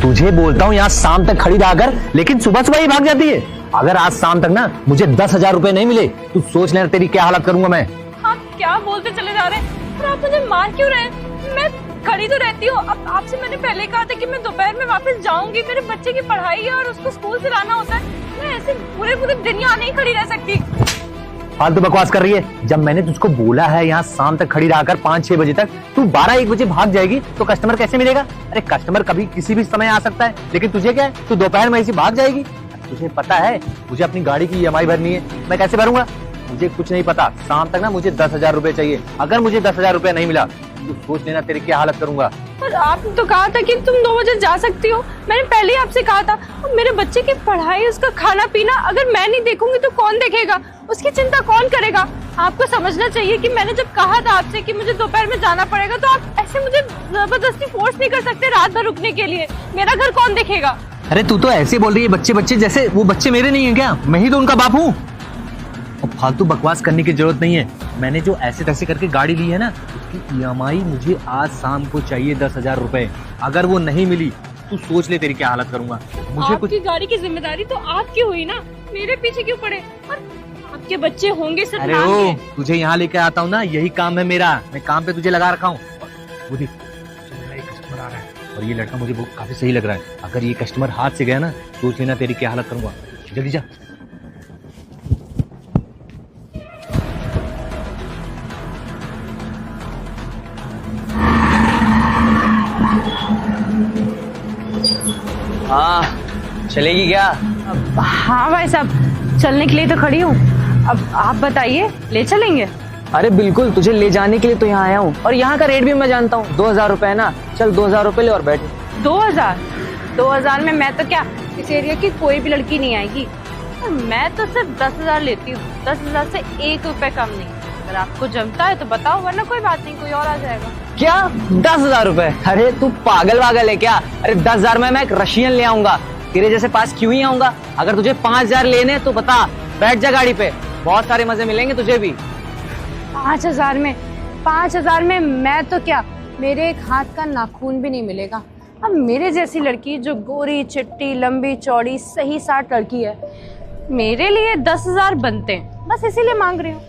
तुझे बोलता हूँ यहाँ शाम तक खड़ी रहा कर, लेकिन सुबह सुबह ही भाग जाती है। अगर आज शाम तक ना मुझे 10,000 रुपए नहीं मिले तो सोच लेना तेरी क्या हालत करूंगा मैं। आप क्या बोलते चले जा रहे हैं? और आप मुझे मार क्यों रहे हैं? मैं खड़ी तो रहती हूँ। अब आपसे मैंने पहले कहा था कि मैं दोपहर में वापस जाऊंगी। मेरे बच्चे की पढ़ाई है और उसको स्कूल से लाना होता है। मैं ऐसे पूरे पूरे दिन यहाँ नहीं खड़ी रह सकती। फालतू बकवास कर रही है। जब मैंने तुझको बोला है यहाँ शाम तक खड़ी रहकर 5-6 बजे तक, तू 12-1 बजे भाग जाएगी तो कस्टमर कैसे मिलेगा? अरे कस्टमर कभी किसी भी समय आ सकता है, लेकिन तुझे क्या है, तू दोपहर में ऐसी भाग जाएगी। तुझे पता है मुझे अपनी गाड़ी की EMI भरनी है, मैं कैसे भरूंगा? मुझे कुछ नहीं पता। शाम तक ना मुझे 10,000 रुपए चाहिए। अगर मुझे 10,000 रुपए नहीं मिला तो सोच लेना तेरी क्या हालत करूंगा। पर आपने तो कहा था कि तुम 2 बजे जा सकती हो। मैंने पहले ही आपसे कहा था। और मेरे बच्चे की पढ़ाई, उसका खाना पीना अगर मैं नहीं देखूंगी तो कौन देखेगा? उसकी चिंता कौन करेगा? आपको समझना चाहिए कि मैंने जब कहा था आपसे कि मुझे दोपहर में जाना पड़ेगा, तो आप ऐसे मुझे जबरदस्ती फोर्स नहीं कर सकते रात भर रुकने के लिए। मेरा घर कौन देखेगा? अरे तू तो ऐसे बोल रही है बच्चे बच्चे जैसे वो बच्चे मेरे नहीं है क्या? मैं ही तो उनका बाप हूँ। और फालतू बकवास करने की जरूरत नहीं है। मैंने जो ऐसे तैसे करके गाड़ी ली है ना, उसकी EMI मुझे आज शाम को चाहिए 10,000 रुपए। अगर वो नहीं मिली तू सोच ले तेरी क्या हालत करूंगा। मुझे आपकी गाड़ी की जिम्मेदारी तो आपकी हुई ना, मेरे पीछे क्यों पड़े? और आपके बच्चे होंगे सब अरे नाम ओ, के। तुझे यहाँ लेके आता हूँ ना, यही काम है मेरा। मैं काम पे तुझे लगा रखा हूँ। वो देख, एक कस्टमर आ रहा है और ये लड़का मुझे काफी सही लग रहा है। अगर ये कस्टमर हाथ से गया ना, सोच लेना तेरी क्या हालत करूंगा। जल्दी जा। हाँ, चलेगी क्या? हाँ भाई साहब, चलने के लिए तो खड़ी हूँ। अब आप बताइए, ले चलेंगे? अरे बिल्कुल, तुझे ले जाने के लिए तो यहाँ आया हूँ। और यहाँ का रेट भी मैं जानता हूँ। 2,000 रुपए है ना, चल 2,000 रुपए ले और बैठ। 2,000 में मैं तो क्या, इस एरिया की कोई भी लड़की नहीं आएगी। और मैं तो सिर्फ 10,000 लेती हूँ। 10,000 से 1 रुपए कम नहीं। अगर आपको जमता है तो बताओ, वरना कोई बात नहीं, कोई और आ जाएगा। क्या 10,000 रुपए? अरे तू पागल वागल है क्या? अरे 10,000 में मैं एक रशियन ले आऊंगा। तेरे जैसे पास क्यों ही आऊंगा? अगर तुझे 5,000 लेने तो बता, बैठ जा गाड़ी पे, बहुत सारे मजे मिलेंगे तुझे भी। 5,000 में मैं तो क्या, मेरे एक हाथ का नाखून भी नहीं मिलेगा। अब मेरे जैसी लड़की जो गोरी चिट्टी लंबी चौड़ी सही साट लड़की है, मेरे लिए 10,000 बनते हैं। बस इसीलिए मांग रही हूँ।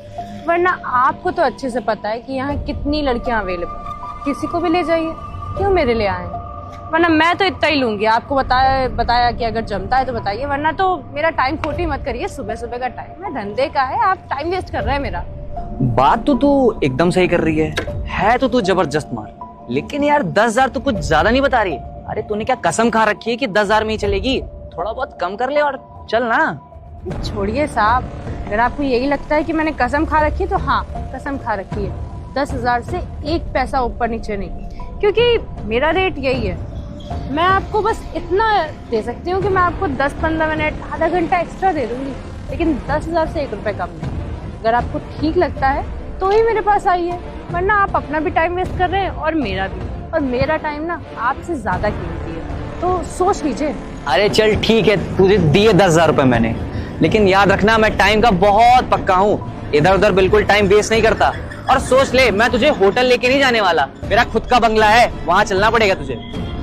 वरना आपको तो अच्छे से पता है कि यहाँ कितनी लड़कियाँ अवेलेबल। किसी को भी ले जाइए, क्यों मेरे लिए आए? वरना मैं तो इतना ही लूंगी। आपको बताया कि अगर जमता है तो बताइए, वरना तो मेरा टाइम खोटी मत करिए। सुबह सुबह का टाइम है, धंधे का है, आप टाइम वेस्ट कर रहे हैं मेरा। बात तो तू एकदम सही कर रही है तो तू जबरदस्त मार। लेकिन यार 10,000 तो कुछ ज्यादा नहीं बता रही। अरे तूने क्या कसम खा रखी है कि 10,000 में ही चलेगी? थोड़ा बहुत कम कर ले और चल ना। छोड़िए साहब, अगर आपको यही लगता है कि मैंने कसम खा रखी है तो हाँ, कसम खा रखी है। 10,000 से 1 पैसा ऊपर नीचे नहीं, क्योंकि मेरा रेट यही है। मैं आपको बस इतना दे सकती हूँ कि मैं आपको 10-15 मिनट, आधा घंटा एक्स्ट्रा दे दूंगी, लेकिन 10,000 से 1 रुपए कम नहीं। अगर आपको ठीक लगता है तो ही मेरे पास आइए, वरना आप अपना भी टाइम वेस्ट कर रहे हैं और मेरा भी। और मेरा टाइम ना आपसे ज्यादा कीमती है, तो सोच लीजिए। अरे चल ठीक है, तुझे दिए 10,000 रुपए मैंने, लेकिन याद रखना मैं टाइम का बहुत पक्का हूँ। इधर उधर बिल्कुल टाइम वेस्ट नहीं करता। और सोच ले, मैं तुझे होटल लेके नहीं जाने वाला। मेरा खुद का बंगला है, वहाँ चलना पड़ेगा तुझे।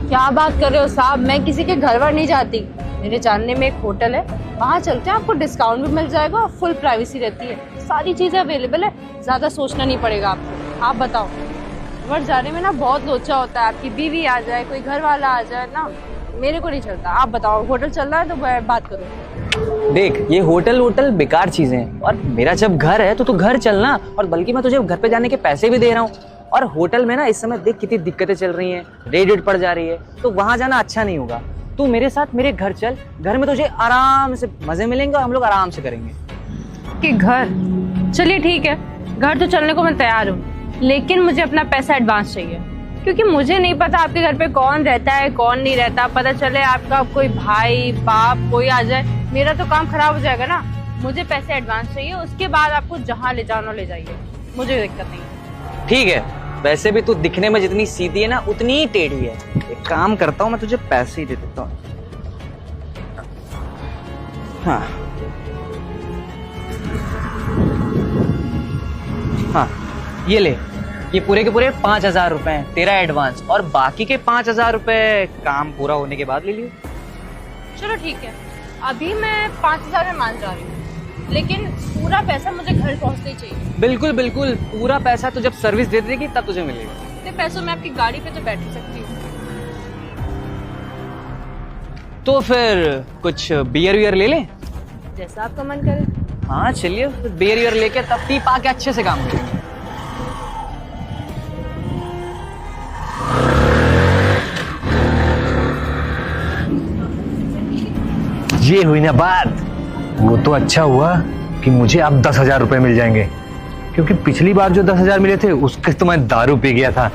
क्या बात कर रहे हो साहब? मैं किसी के घर वर नहीं जाती। मेरे जानने में एक होटल है, वहाँ चलते हैं। आपको डिस्काउंट भी मिल जाएगा और फुल प्राइवेसी रहती है। सारी चीजें अवेलेबल है, ज्यादा सोचना नहीं पड़ेगा आपको। आप बताओ, घर जाने में ना बहुत लोचा होता है। आपकी बीवी आ जाए, कोई घर वाला आ जाए ना, मेरे को नहीं चलता। आप बताओ, होटल चल रहा है तो बात करो। देख, ये होटल बेकार चीजें हैं, और मेरा जब घर है तो तू घर चलना। और बल्कि मैं तुझे घर पे जाने के पैसे भी दे रहा हूँ। और होटल में ना इस समय देख कितनी दिक्कतें चल रही हैं, रेट पड़ जा रही है, तो वहां जाना अच्छा नहीं होगा। तू मेरे साथ मेरे घर चल, घर में तुझे आराम से मजे मिलेंगे और हम लोग आराम से करेंगे। कि घर, चलिए ठीक है, घर तो चलने को मैं तैयार हूँ, लेकिन मुझे अपना पैसा एडवांस चाहिए। क्योंकि मुझे नहीं पता आपके घर पे कौन रहता है कौन नहीं रहता। पता चले आपका कोई भाई बाप कोई आ जाए, मेरा तो काम खराब हो जाएगा ना। मुझे पैसे एडवांस चाहिए, उसके बाद आपको जहाँ ले जाना ले जाइए, मुझे दिक्कत नहीं है। ठीक है, वैसे भी तू दिखने में जितनी सीधी है ना, उतनी ही टेढ़ी है। एक काम करता हूँ, मैं तुझे पैसे ही दे देता हूँ। हाँ हाँ, ये ले, ये पूरे के पूरे 5,000 रुपए हैं तेरा एडवांस, और बाकी के 5,000 रुपए काम पूरा होने के बाद ले लियो। चलो ठीक है, अभी मैं 5,000 में मान जा रही हूँ, लेकिन पूरा पैसा मुझे घर पहुँचना ही चाहिए। बिल्कुल बिल्कुल, पूरा पैसा तो जब सर्विस दे देगी तब तुझे मिलेगा। इतने पैसों में आपकी गाड़ी पे तो बैठ ही सकती हूँ। तो फिर कुछ बियर वियर ले लें? जैसा आपका मन करे। हाँ चलिए, बियर वियर लेके तब पी पा के अच्छे से काम करेंगे। ये हुई ना बात। वो तो अच्छा हुआ कि मुझे अब 10,000 रुपए मिल जाएंगे, क्योंकि पिछली बार जो 10,000 मिले थे उसके तो मैं दारू पी गया था,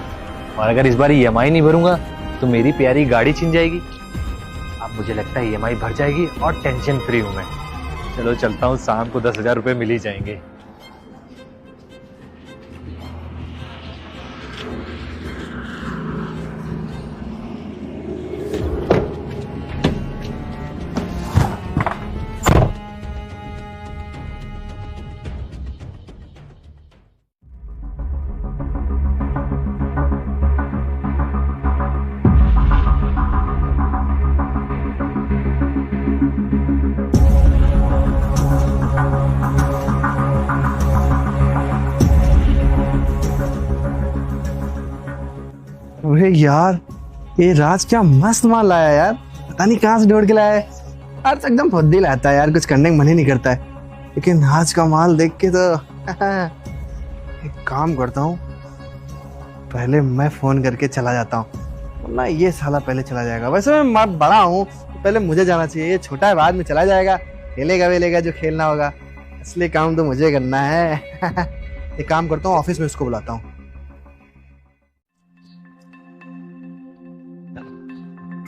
और अगर इस बार EMI नहीं भरूंगा तो मेरी प्यारी गाड़ी छिन जाएगी। अब मुझे लगता है EMI भर जाएगी और टेंशन फ्री हूं मैं। चलो चलता हूँ, शाम को 10,000 रुपए मिल ही जाएंगे। अरे यार, ये राज क्या मस्त माल लाया यार। पता नहीं कहाँ से ढूंढ के लाया है। आज एकदम फुद्दी लाता है यार, कुछ करने का मन ही नहीं करता है। लेकिन आज का माल देख के तो एक काम करता हूँ, पहले मैं फोन करके चला जाता हूँ, वरना ये साला पहले चला जाएगा। वैसे मैं बड़ा हूँ, पहले मुझे जाना चाहिए। ये छोटा है, बाद में चला जाएगा, खेलेगा वेलेगा जो खेलना होगा। असली काम तो मुझे करना है। एक काम करता हूँ, ऑफिस में उसको बुलाता हूँ।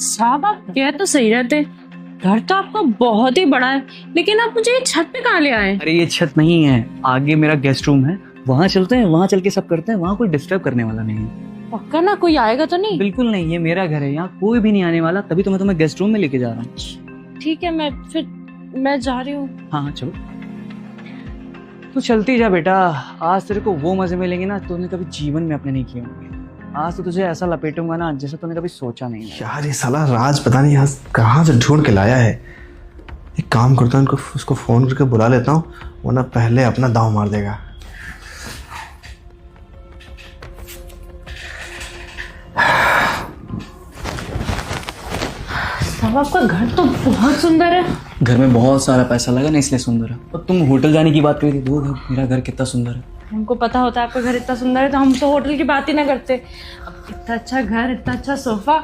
साहब आप कह तो सही रहते, घर तो आपका बहुत ही बड़ा है, लेकिन आप मुझे ये छत पे कहाँ ले आए? अरे ये छत नहीं है, आगे मेरा गेस्ट रूम है, वहाँ चलते हैं, वहाँ चल के सब करते हैं। वहाँ कोई डिस्टर्ब करने वाला नहीं है। पक्का ना, कोई आएगा तो नहीं? बिल्कुल नहीं, ये मेरा घर है, यहाँ कोई भी नहीं आने वाला, तभी तो मैं तुम्हें गेस्ट रूम में लेके जा रहा हूँ। ठीक है, मैं जा रही हूँ। हाँ हाँ चलो, तो चलती जा बेटा। आज तेरे को वो मजे मिलेंगे ना तूने कभी जीवन में अपने नहीं किए होंगे। आज तो तुझे ऐसा लपेटूंगा ना जैसे तूने कभी सोचा नहीं है। यार ये साला राज पता नहीं यहाँ कहाँ से ढूंढ के लाया है। एक काम करता हूँ, उसको फोन करके बुला लेता हूँ, वरना पहले अपना दांव मार देगा। साहब आपका घर तो बहुत सुंदर है। घर में बहुत सारा पैसा लगा ना, इसलिए सुंदर है। और तुम होटल जाने की बात करी थी, वो मेरा घर कितना सुंदर है। हमको पता होता है आपका घर इतना सुंदर है तो हम तो होटल की बात ही ना करते। अब इतना अच्छा घर, इतना अच्छा सोफा,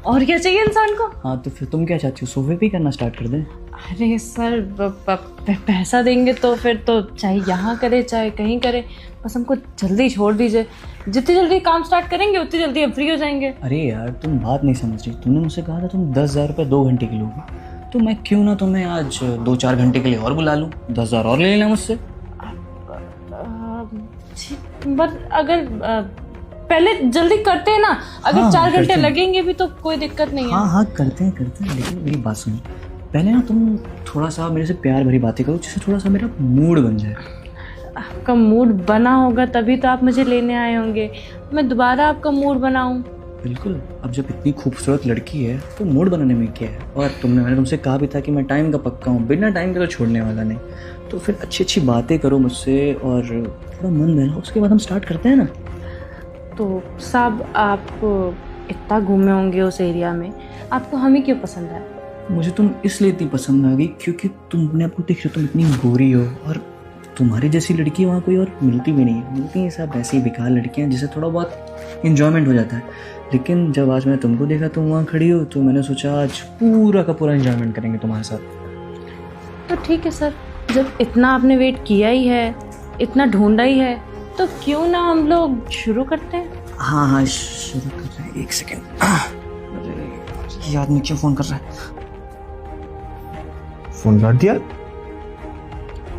और क्या चाहिए इंसान को? हाँ तो फिर तुम क्या चाहती हो, सोफे पे करना स्टार्ट कर दें? अरे सर, पैसा देंगे तो फिर तो चाहे यहाँ करे चाहे कहीं करे, बस हमको जल्दी छोड़ दीजिए। जितनी जल्दी काम स्टार्ट करेंगे उतनी जल्दी हम फ्री हो जाएंगे। अरे यार तुम बात नहीं समझ रही। तुमने मुझसे कहा था तुम 10,000 रुपये 2 घंटे के लोगे, तो मैं क्यों ना तुम्हें आज 2-4 घंटे के लिए और बुला लूँ, 10,000 और ले लेना मुझसे। बट अगर पहले जल्दी करते हैं ना, अगर हाँ, 4 घंटे हैं। लगेंगे भी तो कोई दिक्कत नहीं है। हाँ हाँ करते हैं, लेकिन मेरी बात सुनो। पहले ना तुम थोड़ा सा मेरे से प्यार भरी बातें करो, जिससे थोड़ा सा मेरा मूड बन जाए। आपका मूड बना होगा तभी तो आप मुझे लेने आए होंगे। मैं दोबारा आपका मूड बनाऊं? बिल्कुल, अब जब इतनी खूबसूरत लड़की है तो मूड बनाने में क्या है। और मैंने तुमसे कहा भी था कि मैं टाइम का पक्का हूँ, बिना टाइम के तो छोड़ने वाला नहीं। तो फिर अच्छी अच्छी बातें करो मुझसे और थोड़ा मन बहलाओ, उसके बाद हम स्टार्ट करते हैं ना। तो साहब आप इतना घूमे होंगे उस एरिया में, आपको हमें क्यों पसंद है? मुझे तुम इसलिए इतनी पसंद आ गई क्योंकि तुम अपने आप को देख रहे हो, तुम इतनी गोरी हो, और तुम्हारी जैसी लड़की वहाँ कोई और मिलती भी नहीं है। मिलती हैं सब ऐसी बेकार लड़कियाँ जिसे थोड़ा बहुत इन्जॉयमेंट हो जाता है। लेकिन जब आज मैंने तुमको देखा तुम वहाँ खड़ी हो, तो मैंने सोचा आज पूरा का पूरा इन्जॉयमेंट करेंगे तुम्हारे साथ। तो ठीक है सर, जब इतना आपने वेट किया ही है, इतना ढूंढा ही है, तो क्यों ना हम लोग शुरू करते हैं? हाँ हाँ शुरू कर रहे हैं। 1 सेकेंड, अरे ये आदमी क्यों फ़ोन कर रहा है? फोन काट दिया।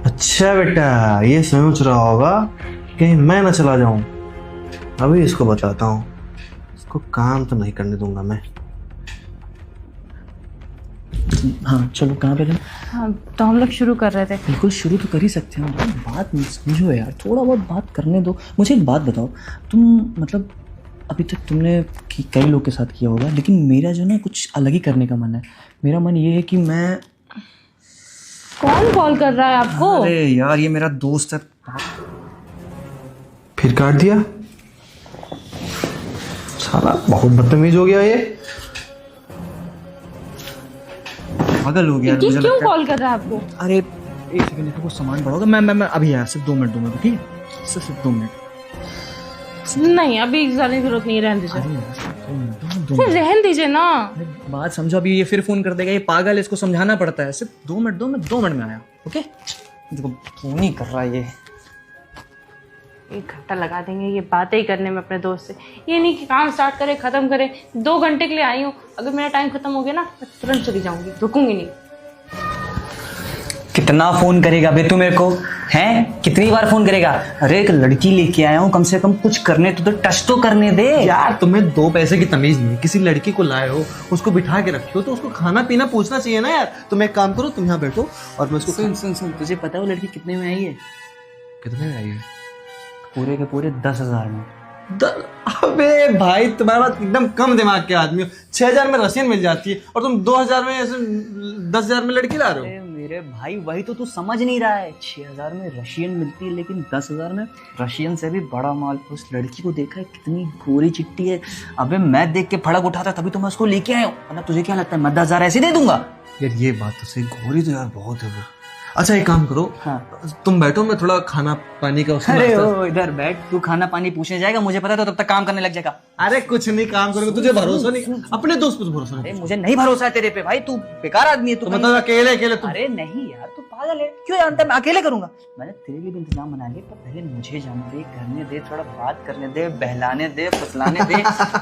अच्छा बेटा, ये सोच रहा होगा कहीं मैं ना चला जाऊं। अभी इसको बताता हूँ, इसको काम तो नहीं करने दूंगा मैं। हाँ चलो, कहाँ पे थे? हाँ, तो हम लोग शुरू कर रहे थे। बिल्कुल शुरू तो कर ही सकते हैं, बात समझो यार, थोड़ा बहुत बात करने दो। मुझे एक बात बताओ, तुम मतलब अभी तक तुमने कई लोग के साथ किया होगा, लेकिन मेरा जो ना कुछ अलग ही करने का मन है। मेरा मन ये है कि मैं... कौन कॉल कर रहा है आपको? अरे यार, ये मेरा दोस्त है। फिर काट दिया साला, बहुत बदतमीज हो गया ये। पागल हो गया ये मुझे क्यों लगता है। कॉल कर रहा है आपको? अरे एक सेकंड, को सामान पड़ा होगा। मैं अभी आया, सिर्फ 2 मिनट दो मेरे को, ठीक है? सिर्फ 2 मिनट। नहीं, अभी जाने की जरूरत नहीं है, रहने दीजिए। अरे यार, सिर्फ 2 मिनट, 2 फिर मिनट। रहने दीजिए ना। अरे बात समझो, अभी ये फिर फोन कर देगा, ये पागल है, इसको समझाना पड़ता है। सिर्फ 2 मिनट दो, मैं 2 मिनट में आया। ओके, देखो फोन ही कर रहा है ये। 1 घंटा लगा देंगे ये बातें ही करने में अपने दोस्त से। ये नहीं कि काम स्टार्ट करे खत्म करे। 2 घंटे के लिए आई हूँ, अगर मेरा टाइम खत्म हो गया ना, मैं तुरंत चली जाऊंगी, रुकूंगी नहीं। कितना फोन करेगा बे तू मेरे को, हैं? कितनी बार फोन करेगा? अरे एक लड़की लेके आया हूँ, कम से कम कुछ करने तो टच तो करने दे यार तुम्हें 2 पैसे की तमीज नहीं है। किसी लड़की को लाए हो, उसको बिठा के रखे हो, तो उसको खाना पीना पूछना चाहिए ना यार। तुम एक काम करो, तुम यहाँ बैठो और मैं उसको... सुन, तुझे पता है वो लड़की कितने में आई है? कितने में आई है? पूरे के पूरे 10,000 में। अबे भाई, तुम्हारे पास एकदम कम दिमाग के आदमी हो। 6,000 में रशियन मिल जाती है और तुम 2,000 में ऐसे 10,000 में लड़की ला रहे हो। अरे मेरे भाई, वही तो तू समझ नहीं रहा है। 6,000 में रशियन मिलती है, लेकिन 10,000 में रशियन से भी बड़ा माल। उस लड़की को देखा है, कितनी गोरी चिट्टी है। अबे मैं देख के फड़क उठाता, तभी तो मैं उसको लेके आया हूँ। वरना तुझे क्या लगता है मैं 10,000 ऐसे दे दूंगा? यार ये बात तो सही, गोरी तो यार बहुत है वो। अच्छा एक काम करो, हाँ। तुम बैठो, मैं थोड़ा खाना पानी का उसका अरे नाश्ता- ओ इधर बैठ, तू खाना पानी पूछने जाएगा, मुझे पता है, तो तब तक काम करने लग जाएगा। अरे कुछ नहीं, काम करोगे। तुझे भरोसा नहीं, अपने दोस्त पे भरोसा अरे नहीं। मुझे नहीं भरोसा है तेरे पे भाई, तू बेकार आदमी है तू। तो मतलब अकेले अकेले तुम... अरे नहीं यार, तू पागल है, क्यों जानता है मैं अकेले करूंगा? मैंने तेरे लिए भी इंतजाम बना लिया, पर पहले मुझे जाने दे, करने दे, थोड़ा बात करने दे, बहलाने दे, फुसलाने दे,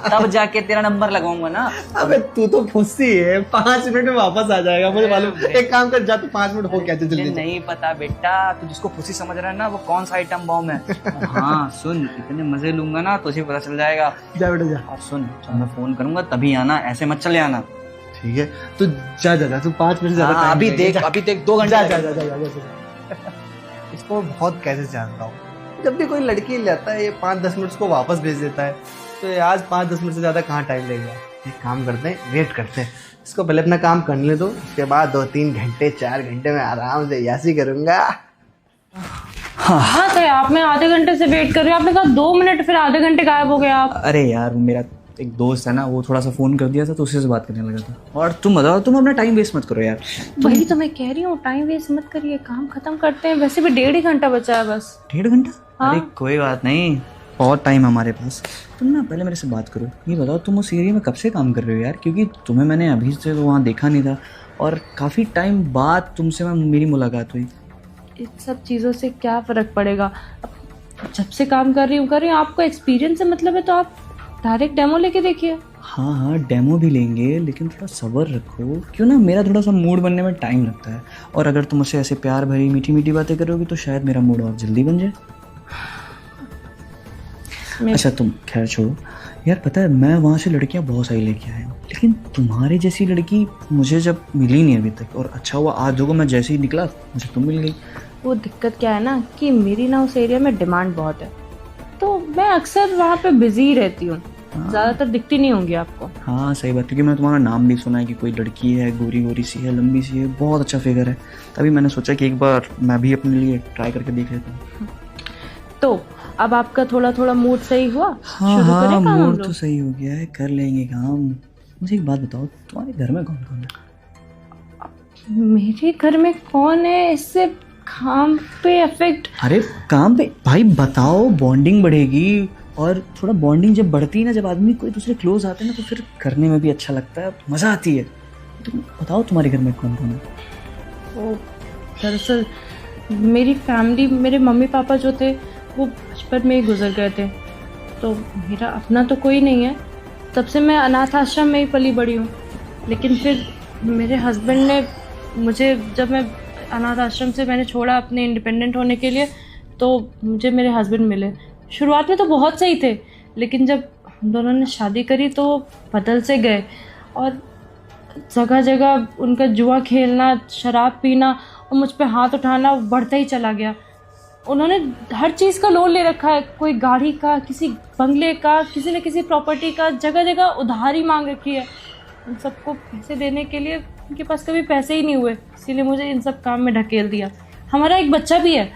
तब जाके तेरा नंबर लगाऊंगा ना। अबे तू तो फुस्सी है, 5 मिनट में वापस आ जाएगा, मुझे मालूम। एक काम कर, जा तू 5 मिनट हो गया, मुझे जल्दी। नहीं पता बेटा, तू जिसको खुशी समझ रहा है ना, वो कौन सा आइटम बॉम्ब है। हाँ सुन, इतने मजे लूंगा ना तुझे पता चल जाएगा। जा बेटा जा। और सुन, जब मैं फोन करूंगा तभी आना, ऐसे मत चले आना। ठीक है, तू जा, तू 5 मिनट से ज्यादा हाँ, time अभी नहीं देख, लगेगा। अभी देख 2 घंटे जा। लगेंगे। इसको बहुत कैसे जानता हूँ, जब भी कोई लड़की लेता है ये 5-10 मिनट उसको वापस भेज देता है। तो ये आज 5-10 मिनट से ज्यादा कहाँ टाइम लगेगा। एक काम करते हैं, वेट करते हैं, इसको पहले अपना काम करने दो, उसके बाद 2-3 घंटे 4 घंटे में आराम से यासी करूंगा। हाँ तो आप, मैं आधे घंटे से वेट कर रही हूँ, आपने कहा 2 मिनट, फिर आधे घंटे गायब हो गए आप। अरे यार, मेरा एक दोस्त है ना, वो थोड़ा सा फोन कर दिया था, तो उससे बात करने लगा था। और तुम बताओ, तुम अपना टाइम वेस्ट मत करो यार। वही तो मैं कह रही हूँ, टाइम वेस्ट मत करिए, काम खत्म करते हैं। वैसे भी 1.5 ही घंटा बचा है बस। 1.5 घंटा? हाँ। अरे कोई बात नहीं, बहुत टाइम हमारे पास। तुम ना पहले मेरे से बात करो, ये बताओ तुम उस एरिया में कब से काम कर रहे हो यार? क्योंकि तुम्हें मैंने अभी से तो वहाँ देखा नहीं था, और काफ़ी टाइम बाद तुमसे मेरी मुलाकात हुई। इन सब चीज़ों से क्या फ़र्क पड़ेगा? अब जब से काम कर रही हूँ, आपको एक्सपीरियंस से मतलब है, तो आप डायरेक्ट डेमो लेके देखिए। हाँ, डेमो भी लेंगे, लेकिन थोड़ा सब्र रखो। क्यों ना, मेरा थोड़ा सा मूड बनने में टाइम लगता है, और अगर तुम मुझसे ऐसे प्यार भरी मीठी मीठी बातें करोगी तो शायद मेरा मूड और जल्दी बन जाए। अच्छा तुम खैर छोड़ो यार, पता है मैं वहाँ से लड़कियाँ बहुत सारी लेके आया हूँ, लेकिन तुम्हारी जैसी लड़की मुझे जब मिली नहीं अभी तक। और अच्छा हुआ आज देखो, मैं जैसे ही निकला मुझे तुम मिल गई। वो दिक्कत क्या है ना, कि मेरी ना उस एरिया में डिमांड बहुत है, तो मैं अक्सर वहाँ पे बिजी रहती हूँ, ज़्यादातर दिखती नहीं होंगी आपको। हाँ सही बात, क्योंकि मैंने तुम्हारा नाम भी सुना है कि कोई लड़की है, गोरी गोरी सी है, लंबी सी है, बहुत अच्छा फिगर है। तभी मैंने सोचा कि एक बार मैं भी अपने लिए ट्राई करके देख लेता हूँ। तो अब आपका थोड़ा थोड़ा मूड सही हुआ? हाँ शुरू करें हाँ, काम हम मूड लोग? तो सही हो गया है, कर लेंगे काम। मुझे एक बात बताओ, तुम्हारे घर में कौन कौन है? मेरे घर में कौन है, इससे काम पे अफेक्ट? अरे काम पे भाई बताओ, बॉन्डिंग बढ़ेगी। और थोड़ा बॉन्डिंग जब बढ़ती है ना, जब आदमी कोई दूसरे क्लोज आते हैं ना, तो फिर करने में भी अच्छा लगता है, मज़ा आती है। तुम बताओ तुम्हारे घर में कौन कौन है? वो दरअसल मेरी फैमिली, मेरे मम्मी पापा जो थे वो बचपन में ही गुजर गए थे, तो मेरा अपना तो कोई नहीं है। तब से मैं अनाथ आश्रम में ही पली बड़ी हूँ। लेकिन फिर मेरे हस्बैंड ने मुझे, जब मैं अनाथ आश्रम से मैंने छोड़ा अपने इंडिपेंडेंट होने के लिए, तो मुझे मेरे हस्बैंड मिले। शुरुआत में तो बहुत सही थे, लेकिन जब हम दोनों ने शादी करी तो बदल से गए। और जगह जगह उनका जुआ खेलना, शराब पीना और मुझ पे हाथ उठाना बढ़ता ही चला गया। उन्होंने हर चीज़ का लोन ले रखा है, कोई गाड़ी का, किसी बंगले का, किसी न किसी प्रॉपर्टी का, जगह जगह उधारी मांग रखी है। उन सबको पैसे देने के लिए उनके पास कभी पैसे ही नहीं हुए, इसीलिए मुझे इन सब काम में ढकेल दिया। हमारा एक बच्चा भी है,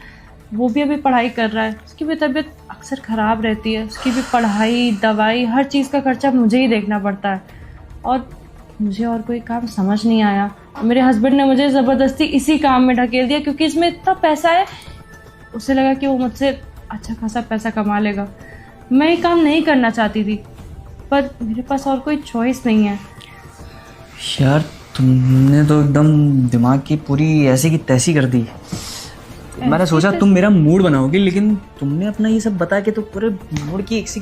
वो भी अभी पढ़ाई कर रहा है, उसकी भी तबीयत अक्सर ख़राब रहती है, उसकी भी पढ़ाई, दवाई, हर चीज़ का खर्चा मुझे ही देखना पड़ता है और मुझे और कोई काम समझ नहीं आया। मेरे हस्बैंड ने मुझे ज़बरदस्ती इसी काम में ढकेल दिया क्योंकि इसमें इतना पैसा है। उसे लगा कि वो मुझसे अच्छा खासा पैसा कमा लेगा। मैं ये काम नहीं करना चाहती थी पर मेरे पास और कोई चॉइस नहीं है। यार तुमने तो एकदम दिमाग की पूरी ऐसी की तैसी कर दी। मैंने सोचा तुम मेरा मूड बनाओगी, लेकिन तुमने अपना ये सब बता के तो पूरे मूड की एक सी।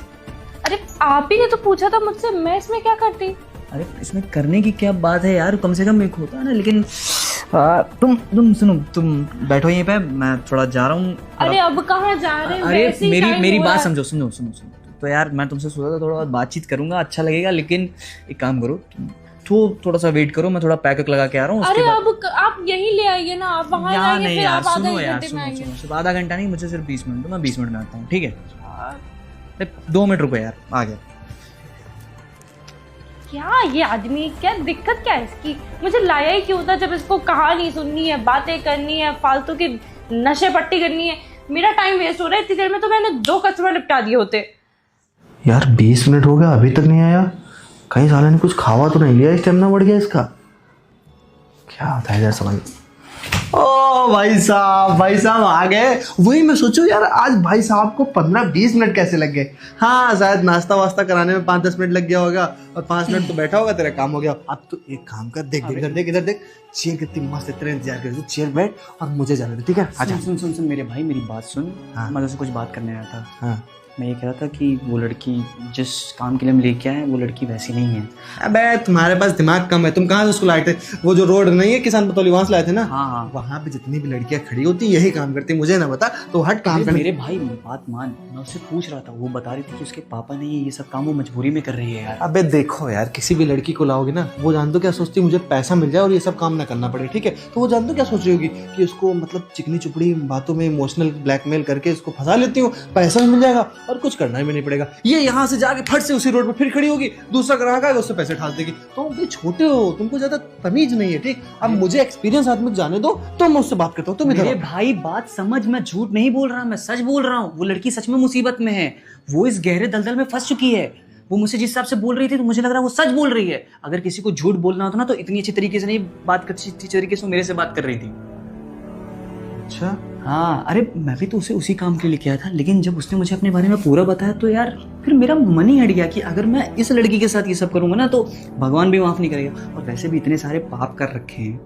अरे आप ही ने तो पूछा था मुझसे, मैं इसमें क्या करती। अरे इसमें करने की क्या बात है यार, कम से कम एक होता है ना। लेकिन तुम सुनो, तुम बैठो यहीं पे, मैं थोड़ा जा रहा हूँ। अरे अब कहाँ जा रहे हैं? अरे मेरी बात समझो, सुनो सुनो सुनो। तो यार मैं तुमसे सोचा था थोड़ा बातचीत करूंगा, अच्छा लगेगा, लेकिन एक काम करो, तो थोड़ा सा वेट करो, मैं थोड़ा पैक लगा के आ रहा हूँ। अरे अब आप यहीं ले आइए ना, आप वहाँ जाइए, फिर आप आधा घंटे में आएंगे। सिर्फ आधा घंटा नहीं, मुझे सिर्फ 20 मिनट दो, मैं 20 मिनट में आता हूँ, ठीक है? 2 मिनट रुको यार, आ गया। क्या ये आदमी, क्या दिक्कत क्या है इसकी? मुझे लाया ही क्यों था जब इसको कहानी सुननी है, बातें करनी है, फालतू की नशे पट्टी करनी है। मेरा टाइम वेस्ट हो रहा है, इतनी देर में तो मैंने 2 कस्टमर निपटा दिए होते। यार 20 मिनट हो गया, अभी तक नहीं आया। कहीं साले ने कुछ खावा तो नहीं लिया, स्टेमिना बढ़ गया इसका। क्या होता है यार समझ। ओ भाई साहब आ गए। वही मैं सोचूं यार, आज भाई साहब को 15-20 मिनट कैसे लग गए। हाँ शायद नाश्ता वास्ता कराने में 5-10 मिनट लग गया होगा और 5 मिनट तो बैठा होगा, तेरा काम हो गया। अब तो एक काम कर, देख इधर देख, चेयर कितनी मस्त, तेरा इंतजार कर, चेयर बैठ और मुझे जाने दे, ठीक है? अच्छा सुन मेरे भाई, मेरी बात सुन। हाँ। मैं तुझसे कुछ बात करने आया था। हाँ। मैं ये कह रहा था कि वो लड़की जिस काम के लिए हम लेके आए, वो लड़की वैसी नहीं है। अबे तुम्हारे पास दिमाग कम है, तुम कहाँ से उसको लाए थे? वो जो रोड नहीं है किसान पतौली, वहां से लाए थे ना? हाँ। वहां पे जितनी भी लड़कियां खड़ी होती यही काम करती, मुझे ना बता तो हट काम कर। मेरे भाई बात मान, मैं उससे पूछ रहा था, वो बता रही थी कि उसके पापा ने ये सब काम वो मजबूरी में कर रही है यार। अबे देखो यार, किसी भी लड़की को लाओगे ना, वो जान दो क्या सोचती, मुझे पैसा मिल जाए और ये सब काम ना करना पड़े, ठीक है? तो वो जान दो क्या सोच रही होगी कि उसको मतलब चिकनी चुपड़ी बातों में इमोशनल ब्लैकमेल करके इसको फंसा लेती हूँ, पैसा भी मिल जाएगा और कुछ करना भी नहीं पड़ेगा। ये यहाँ से जाके फट से उसी रोड पे फिर खड़ी होगी, दूसरा ग्राहक आएगा, उससे पैसे ठास देगी। तुम भी छोटे हो, तुमको ज्यादा तमीज नहीं है, ठीक? अब मुझे एक्सपीरियंस आदमी जाने दो, तो मैं उससे बात करता हूँ। तुम मेरे भाई बात समझ, मैं झूठ नहीं बोल रहा, मैं सच बोल रहा हूँ। वो लड़की सच में मुसीबत में है, वो इस गहरे दलदल में फंस चुकी है। वो मुझसे जिस हिसाब से बोल रही थी तो मुझे लग रहा है वो सच बोल रही है। अगर किसी को झूठ बोलना होता ना तो इतनी अच्छी तरीके से नहीं बात करती, अच्छी तरीके से मेरे से बात कर रही थी। अच्छा हाँ, अरे मैं भी तो उसे उसी काम के लिए किया था, लेकिन जब उसने मुझे अपने बारे में पूरा बताया तो यार फिर मेरा मन ही हट गया कि अगर मैं इस लड़की के साथ ये सब करूंगा ना तो भगवान भी माफ नहीं करेगा। और वैसे भी इतने सारे पाप कर रखे हैं,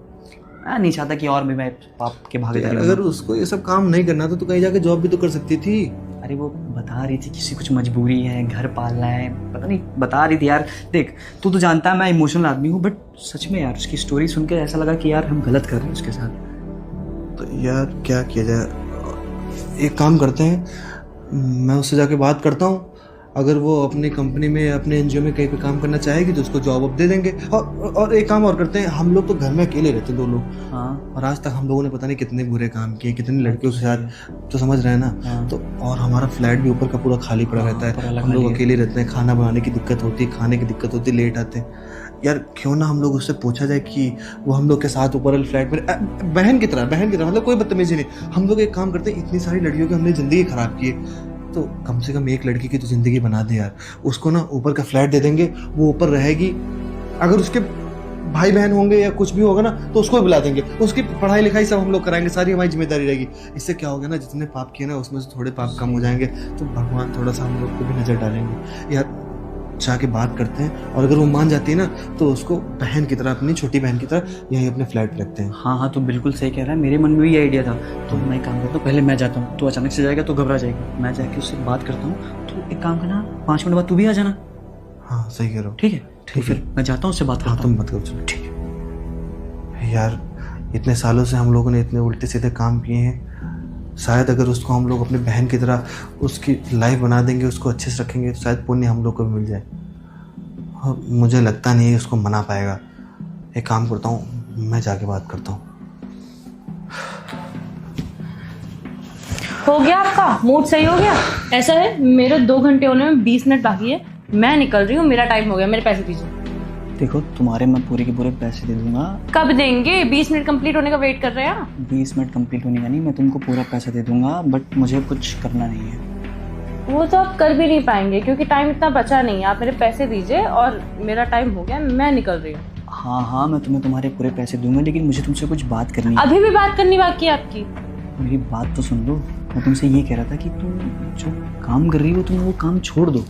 मैं नहीं चाहता कि और भी मैं पाप के भागीदार। अगर उसको ये सब काम नहीं करना था तो कहीं जाके जॉब भी तो कर सकती थी। अरे वो बता रही थी किसी कुछ मजबूरी है, घर पालना है, पता नहीं बता रही थी यार। देख तू तो जानता है मैं इमोशनल आदमी हूँ, बट सच में यार उसकी स्टोरी सुन के ऐसा लगा कि यार हम गलत कर रहे हैं उसके साथ। तो यार क्या किया जाए, एक काम करते हैं, मैं उससे जाके बात करता हूँ। अगर वो अपनी कंपनी में, अपने एनजीओ में कहीं पे काम करना चाहेगी तो उसको जॉब अब दे देंगे। और एक काम और करते हैं, हम लोग तो घर में अकेले रहते 2 लोग। हाँ। और आज तक हम लोगों ने पता नहीं कितने बुरे काम किए, कितनी लड़कियों के साथ, तो समझ रहे हैं ना? हाँ। तो और हमारा फ्लैट भी ऊपर का पूरा खाली पड़ा रहता है, हम लोग अकेले रहते हैं, खाना बनाने की दिक्कत होती है, खाने की दिक्कत होती है, लेट आते हैं। यार क्यों ना हम लोग उससे पूछा जाए कि वो हम लोग के साथ ऊपर वाले फ्लैट में बहन की तरह मतलब कोई बदतमीजी नहीं। हम लोग एक काम करते हैं, इतनी सारी लड़कियों की हमने ज़िंदगी ख़राब की है, तो कम से कम एक लड़की की तो ज़िंदगी बना दे यार। उसको ना ऊपर का फ्लैट दे देंगे, वो ऊपर रहेगी। अगर उसके भाई बहन होंगे या कुछ भी होगा ना तो उसको भी बुला देंगे, उसकी पढ़ाई लिखाई सब हम लोग कराएंगे, सारी हमारी जिम्मेदारी रहेगी। इससे क्या होगा ना, जितने पाप किए ना उसमें से थोड़े पाप कम हो जाएंगे, तो भगवान थोड़ा सा हम लोग को भी नज़र डालेंगे। यार जाके बात करते हैं, और अगर वो मान जाती है ना तो उसको बहन की तरह, अपनी छोटी बहन की तरह यहीं अपने फ्लैट रखते हैं। हाँ तो बिल्कुल सही कह रहा है, मेरे मन में भी ये आइडिया था। तो मैं काम करता हूँ, पहले मैं जाता हूँ, तो अचानक से जाएगा तो घबरा जाएगी, मैं जाके उससे बात करता हूँ। तो एक काम करना, 5 मिनट बाद तू भी आ जाना। हाँ सही कह रहे हो। ठीक है, तो फिर मैं जाता हूँ, उससे बात करता हूँ। तुम मत करो, चलो ठीक है। यार इतने सालों से हम लोगों ने इतने उल्टे सीधे काम किए हैं, शायद अगर उसको हम लोग अपनी बहन की तरह उसकी लाइफ बना देंगे, उसको अच्छे से रखेंगे, तो शायद पुण्य हम लोग को भी मिल जाए। मुझे लगता नहीं है उसको मना पाएगा। एक काम करता हूँ, मैं जाके बात करता हूँ। हो गया आपका मूड सही हो गया? ऐसा है, मेरे 2 घंटे होने में 20 मिनट बाकी है, मैं निकल रही हूँ, मेरा टाइम हो गया, मेरे पैसे दीजिए। देखो तुम्हारे मैं पूरे के पूरे पैसे दे दूंगा। कब देंगे? 20 मिनट कंप्लीट होने का वेट कर रहे हैं आप? 20 मिनट कंप्लीट होने का नहीं, मैं तुमको पूरा पैसा दे दूंगा, बट मुझे कुछ करना नहीं है। वो तो आप कर भी नहीं पाएंगे क्योंकि टाइम इतना बचा नहीं है। आप मेरे पैसे दीजिए और मेरा टाइम हो गया, मैं निकल रही हूँ। हाँ हाँ, मैं तुम्हें तुम्हारे पूरे पैसे दूंगा, लेकिन मुझे तुमसे कुछ बात करनी है। अभी भी बात करनी बाकी है आपकी? मेरी बात तो सुन लो। मैं तुमसे ये कह रहा था कि तुम जो काम कर रही हो तुम वो काम छोड़ दो।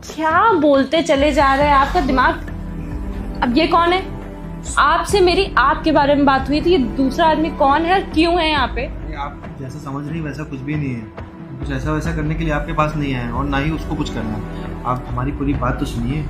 क्या बोलते चले जा रहे हैं? आपका दिमाग। अब ये कौन है? आपसे मेरी आपके बारे में बात हुई थी, ये दूसरा आदमी कौन है और क्यों है यहाँ पे? आप जैसा समझ रही वैसा कुछ भी नहीं है, कुछ ऐसा वैसा करने के लिए आपके पास नहीं आया और ना ही उसको कुछ करना। आप हमारी पूरी बात तो सुनिए।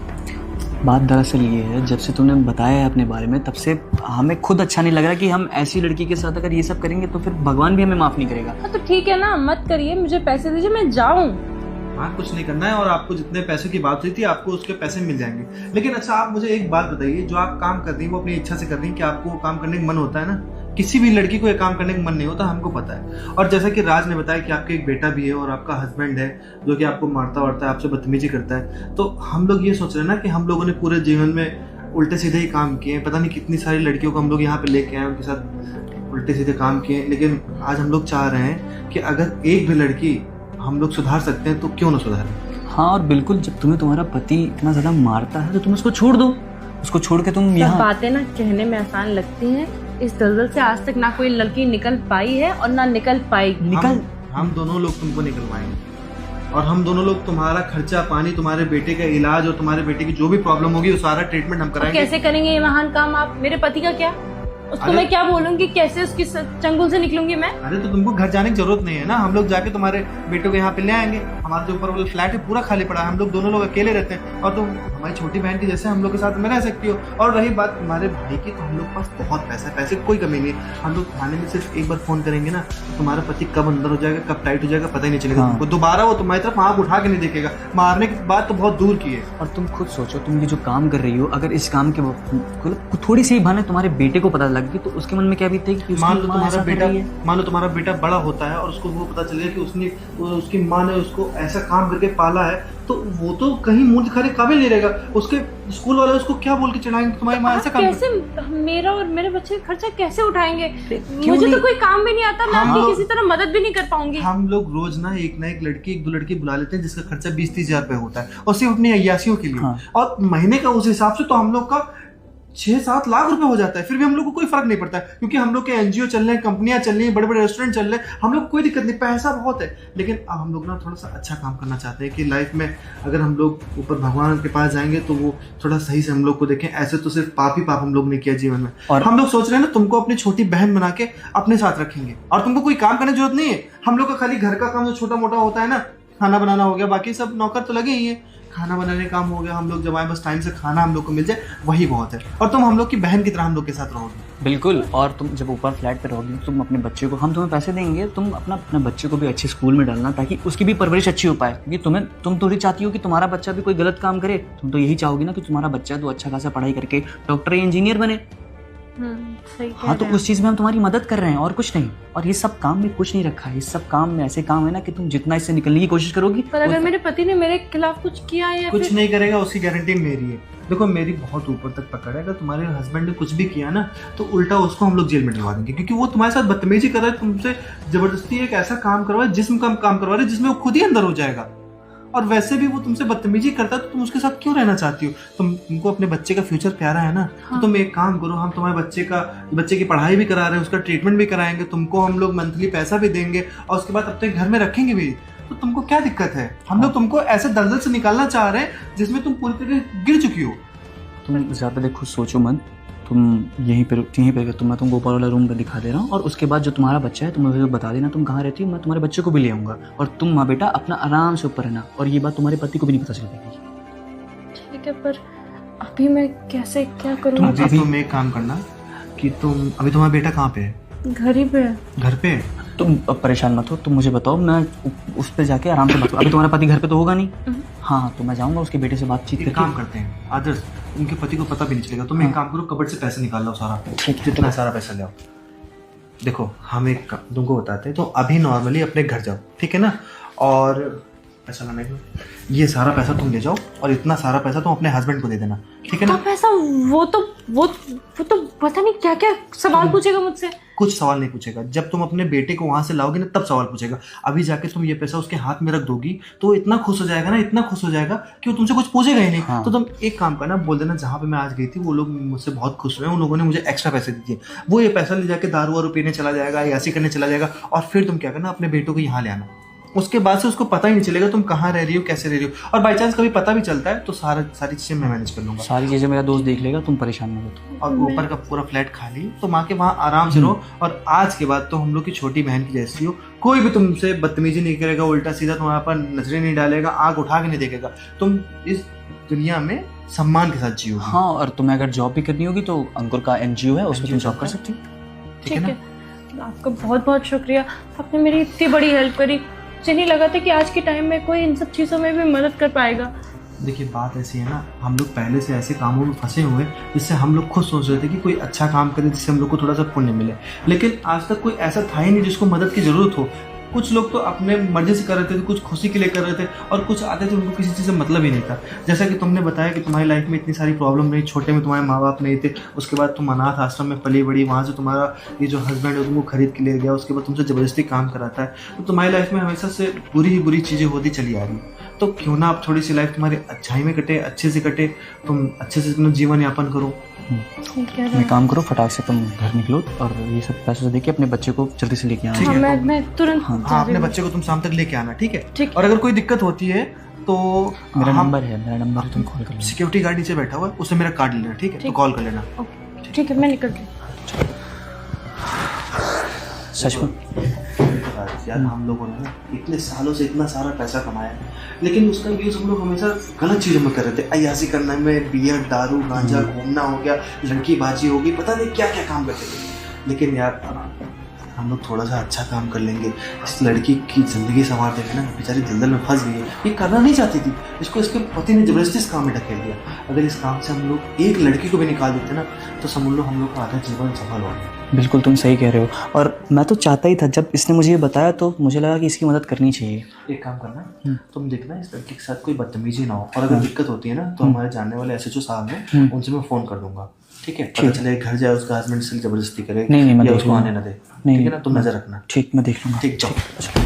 बात दरअसल ये है, जब से तुमने बताया है अपने बारे में तब से हमें खुद अच्छा नहीं लग रहा कि हम ऐसी लड़की के साथ अगर ये सब करेंगे तो फिर भगवान भी हमें माफ नहीं करेगा। हाँ तो ठीक है ना, मत करिए, मुझे पैसे दीजिए, मैं जाऊँ। हाँ, कुछ नहीं करना है और आपको जितने पैसों की बात हुई थी आपको उसके पैसे मिल जाएंगे। लेकिन अच्छा, आप मुझे एक बात बताइए, जो आप काम कर रही हैं वो अपनी इच्छा से कर रही हैं कि आपको वो काम करने का मन होता है ना? किसी भी लड़की को ये काम करने का मन नहीं होता, हमको पता है। और जैसा कि राज ने बताया कि आपके एक बेटा भी है और आपका हस्बैंड है जो कि आपको मारता वारता है, आपसे बदतमीजी करता है, तो हम लोग ये सोच रहे हैं ना कि हम लोगों ने पूरे जीवन में उल्टे सीधे ही काम किए हैं। पता नहीं कितनी सारी लड़कियों को हम लोग यहाँ पे लेके आए, उनके साथ उल्टे सीधे काम किए, लेकिन आज हम लोग चाह रहे हैं कि अगर एक भी लड़की हम लोग सुधार सकते हैं तो क्यों ना सुधारें। हाँ, और बिल्कुल, जब तुम्हें तुम्हारा पति इतना ज्यादा मारता है तो तुम उसको छोड़ दो। उसको छोड़ के तुम यहाँ। बातें ना कहने में आसान लगती हैं, इस दलदल से आज तक ना कोई लड़की निकल पाई है और ना निकल पाएगी। हम दोनों लोग तुमको निकलवाएंगे और हम दोनों लोग तुम्हारा खर्चा पानी, तुम्हारे बेटे का इलाज और तुम्हारे बेटे की जो भी प्रॉब्लम होगी वो सारा ट्रीटमेंट हम कराएंगे। कैसे करेंगे ये महान काम आप? मेरे पति का क्या? उसको मैं क्या बोलूंगी? कैसे उसकी चंगुल से निकलूंगी मैं? अरे तो तुमको घर जाने की जरूरत नहीं है ना, हम लोग जाके तुम्हारे बेटों को यहाँ पे ले आएंगे। हमारे जो ऊपर वाला फ्लैट है पूरा खाली पड़ा है, हम लोग दोनों लोग अकेले रहते हैं और तुम हमारी छोटी बहन की जैसे हम लोग के साथ में रह सकती हो। और रही बात तुम्हारे भाई की, तो हम लोग पास बहुत पैसा है, पैसे की कोई कमी नहीं है। हम लोग थाने में सिर्फ एक बार फोन करेंगे ना, तो तुम्हारा पति कब अंदर हो जाएगा कब टाइट हो जाएगा पता ही नहीं चलेगा। तुमको दोबारा वो तुम्हारी तरफ आँख उठा के नहीं देखेगा। मारने की बात तो बहुत दूर की है। और तुम खुद सोचो, तुम ये जो काम कर रही हो, अगर इस काम के थोड़ी सी बहाने तुम्हारे बेटे को पता लग गई तो उसके मन में क्या बीतेगी कि मान लो तुम्हारा बेटा बड़ा होता है और उसको वो पता चल गया कि उसकी माँ ने उसको ऐसा काम करके पाला है, तो वो तो कहीं मुंह दिखाने काबिल नहीं रहेगा। उसके स्कूल वाले उसको क्या बोल के चढ़ाएंगे तुम्हारी माँ ऐसा काम? कैसे मेरा और मेरे बच्चे का खर्चा कैसे उठाएंगे? मुझे तो कोई काम भी नहीं आता, मैं आपकी किसी तरह मदद भी नहीं कर पाऊंगी। हम लोग रोज ना एक लड़की एक दो लड़की बुला लेते हैं जिसका खर्चा 20-30 हजार रुपए होता है और सिर्फ अपनी अय्यासियों के लिए। और महीने का उस हिसाब से तो हम लोग का 6-7 लाख रुपए हो जाता है। फिर भी हम लोग को कोई फर्क नहीं पड़ता है क्योंकि हम लोग के एनजीओ चल रहे हैं, कंपनियां चल रही हैं, बड़े बड़े रेस्टोरेंट चल रहे हैं, हम लोग कोई दिक्कत नहीं, पैसा बहुत है। लेकिन अब हम लोग ना थोड़ा सा अच्छा काम करना चाहते हैं कि लाइफ में अगर हम लोग ऊपर भगवान के पास जाएंगे तो वो थोड़ा सही से हम लोग को देखें। ऐसे तो सिर्फ पाप ही पाप हम लोग ने किया जीवन में। और हम लोग सोच रहे हैं ना तुमको अपनी छोटी बहन बना के अपने साथ रखेंगे और तुमको कोई काम करने की जरूरत नहीं है। हम लोग का खाली घर का काम जो छोटा मोटा होता है ना, खाना बनाना हो गया, बाकी सब नौकर तो लगे ही है। खाना बनाने का काम हो गया, हम लोग जब आए बस टाइम से खाना हम लोग को मिल जाए वही बहुत है। और तुम हम लोग की बहन की तरह हम लोग के साथ रहोगे। बिल्कुल। और तुम जब ऊपर फ्लैट पे रहोगी तुम अपने बच्चे को, हम तुम्हें पैसे देंगे, तुम अपने बच्चे को भी अच्छे स्कूल में डालना ताकि उसकी भी परवरिश अच्छी हो पाए। क्योंकि तुम थोड़ी चाहती हो कि तुम्हारा बच्चा भी कोई गलत काम करे, तुम तो यही चाहोगी ना कि तुम्हारा बच्चा तो अच्छा खासा पढ़ाई करके डॉक्टर या इंजीनियर बने। सही हाँ, तो उस चीज में हम तुम्हारी मदद कर रहे हैं और कुछ नहीं। और ये सब काम में कुछ नहीं रखा है, इस सब काम में ऐसे काम है ना कि तुम जितना इससे निकलने की कोशिश करोगी। पर अगर मेरे पति ने मेरे खिलाफ कुछ किया या कुछ नहीं करेगा उसकी गारंटी मेरी है। देखो मेरी बहुत ऊपर तक पकड़ है, अगर तुम्हारे हस्बैंड ने कुछ भी किया ना तो उल्टा उसको हम लोग जेल में डलवा देंगे क्योंकि वो तुम्हारे साथ बदतमीजी कर रहा है, तुमसे जबरदस्ती एक ऐसा काम करवाए जिस्म का काम करवा रहे हैं जिसमें वो खुद ही अंदर हो जाएगा। और वैसे भी वो तुमसे बदतमीजी करता है तो तुम उसके साथ क्यों रहना चाहती हो? तुमको अपने बच्चे का फ्यूचर प्यारा है ना। तो तुम एक काम करो, हम तुम्हारे बच्चे की पढ़ाई भी करा रहे हैं, उसका ट्रीटमेंट भी कराएंगे, तुमको हम लोग मंथली पैसा भी देंगे और उसके बाद अपने घर में रखेंगे भी। तो तुमको क्या दिक्कत है? हम लोग तुमको ऐसे दलदल से निकालना चाह रहे हैं जिसमें तुम पूरी तरह गिर चुकी हो। तुम ज्यादा देख खुद सोचो मत, तुम यहीं पे मैं तुमको ऊपर वाला रूम पे दिखा दे रहा हूँ और उसके बाद जो तुम्हारा बच्चा है तुम मुझे बता देना तुम कहाँ रहती हो, मैं तुम्हारे बच्चे को भी ले आऊंगा और तुम माँ बेटा अपना आराम से ऊपर रहना और ये बात तुम्हारे पति को भी नहीं पता चलेगी। ठीक है, पर अभी मैं कैसे क्या करूँ? तुम एक काम करना कि अभी तुम्हारा बेटा कहाँ पे है? घर ही पे है। घर पे? तुम परेशान मत हो, तुम मुझे बताओ, मैं उस पे जाके आराम से बात करूँ। अभी तुम्हारा पति घर पे तो होगा नहीं? हाँ तो मैं जाऊँगा उसके बेटे से बातचीत एक करके। काम करते हैं आदर्श, उनके पति को पता भी नहीं चलेगा। तुम एक काम करो, कबर्ड से पैसे निकाल लो सारा, ठीक है। जितना सारा पैसा ले आओ। देखो हम एक तुमको बताते हैं, तो अभी नॉर्मली अपने घर जाओ, ठीक है ना, और पैसा लाने को ये सारा पैसा तुम ले जाओ और इतना सारा पैसा तुम अपने हस्बैंड को दे देना, ठीक है तो ना। पैसा वो तो पता नहीं क्या क्या सवाल पूछेगा मुझसे। कुछ सवाल नहीं पूछेगा, जब तुम अपने बेटे को वहां से लाओगे ना तब सवाल पूछेगा। अभी जाके तुम ये पैसा उसके हाथ में रख दोगी तो इतना खुश हो जाएगा ना, इतना खुश हो जाएगा कि वो तुमसे कुछ पूछेगा ही नहीं। हाँ। तो तुम एक काम करना, बोल देना जहाँ पे मैं आज गई थी वो लोग मुझसे बहुत खुश हुए, उन लोगों ने मुझे एक्स्ट्रा पैसे दिए। वो ये पैसा ले जाके दारू वारू पीने चला जाएगा, यासी करने चला जाएगा, और फिर तुम क्या करना, अपने बेटों को यहाँ ले आना। उसके बाद से उसको पता ही नहीं चलेगा तुम कहाँ रह रही हो, कैसे रह रही हो, और बाई चांस कभी पता भी चलता है तो सारी चीजें मैं मैनेज कर लूंगा। सारी चीज़ें मेरा दोस्त देख लेगा, तुम परेशान मत हो। और ऊपर का पूरा फ्लैट खाली, तो माँ के वहाँ आराम से रहो। और आज के बाद तो हम लोग की छोटी बहन की जैसी हो, कोई भी तुमसे बदतमीजी नहीं करेगा, उल्टा सीधा तुम्हारे पर नजरें नहीं डालेगा, आग उठा के नहीं देखेगा। तुम इस दुनिया में सम्मान के साथ जियो। हाँ और तुम्हें अगर जॉब भी करनी होगी तो अंकुर का NGO है, उसमें तुम जॉब कर सकती हो। ठीक है ना। आपका बहुत बहुत शुक्रिया, आपने मेरी इतनी बड़ी हेल्प करी। मुझे नहीं लगा था कि आज के टाइम में कोई इन सब चीज़ों में भी मदद कर पाएगा। देखिए बात ऐसी है ना, हम लोग पहले से ऐसे कामों में फंसे हुए हैं जिससे हम लोग खुद सोच रहे थे कि कोई अच्छा काम करे जिससे हम लोग को थोड़ा सा पुण्य मिले, लेकिन आज तक कोई ऐसा था ही नहीं जिसको मदद की जरूरत हो। कुछ लोग तो अपने मर्जी से कर रहे थे, कुछ खुशी के लिए कर रहे थे, और कुछ आते थे उनको किसी चीज़ से मतलब ही नहीं था। जैसा कि तुमने बताया कि तुम्हारी लाइफ में इतनी सारी प्रॉब्लम रही, छोटे में तुम्हारे माँ बाप नहीं थे, उसके बाद तुम अनाथ आश्रम में पली बड़ी, वहाँ से तुम्हारा ये जो हस्बैंड है तुमको खरीद के ले गया, उसके बाद तुमसे ज़बरदस्ती काम कराता है। तो तुम्हारी लाइफ में हमेशा से बुरी ही बुरी चीज़ें होती चली आ रही। तो क्यों ना आप थोड़ी सी लाइफ तुम्हारी अच्छाई में कटे, अच्छे से कटे, तुम अच्छे से अपना जीवन यापन करो। तुम एक काम करो, फटाक से तुम घर निकलो और ये सब पैसे दे के अपने बच्चे को जल्दी से लेके आना। ठीक है, मैं तुरंत हाँ अपने बच्चे को तुम शाम तक लेके आना, ठीक है। ठीक। और अगर कोई दिक्कत होती है तो मेरा नंबर है, तुम कॉल कर लेना। सिक्योरिटी गार्ड नीचे बैठा हुआ है, उससे मेरा कार्ड लेना, ठीक है, तो कॉल कर लेना। ठीक है, मैं निकलती हूँ। सच में यार हम लोगों ने ना इतने सालों से इतना सारा पैसा कमाया है, लेकिन उसका यूज हम लोग हमेशा गलत चीज़ों में कर रहे थे। अय्यासी करने में, बियर, दारू, गांजा, घूमना हो गया, लड़की बाजी हो गई, पता नहीं क्या क्या काम करते थे। लेकिन यार हम लोग थोड़ा सा अच्छा काम कर लेंगे, इस लड़की की ज़िंदगी संवार देंगे ना, बेचारी दलदल में फंस गई है, ये करना नहीं चाहती थी, इसको इसके पति ने ज़बरदस्ती इस काम में ढकेल दिया। अगर इस काम से हम लोग एक लड़की को भी निकाल देते ना तो समझ लो हम लोग का आधा जीवन सफल हो गया। बिल्कुल तुम सही कह रहे हो, और मैं तो चाहता ही था, जब इसने मुझे ये बताया तो मुझे लगा कि इसकी मदद करनी चाहिए। एक काम करना, तुम देखना इस लड़की के साथ कोई बदतमीजी ना हो, और अगर दिक्कत होती है ना तो हमारे जानने वाले SHO साहब हैं, उनसे मैं फ़ोन कर दूंगा, ठीक है। पता चले घर जाए उसका हस्बैंड से जबरदस्ती करे नहीं, मैं या देख उसको लूंगा। आने ना दे, नहीं, ठीक है ना, तुम नजर रखना। ठीक, मैं देख लूँगा। ठीक, जाओ।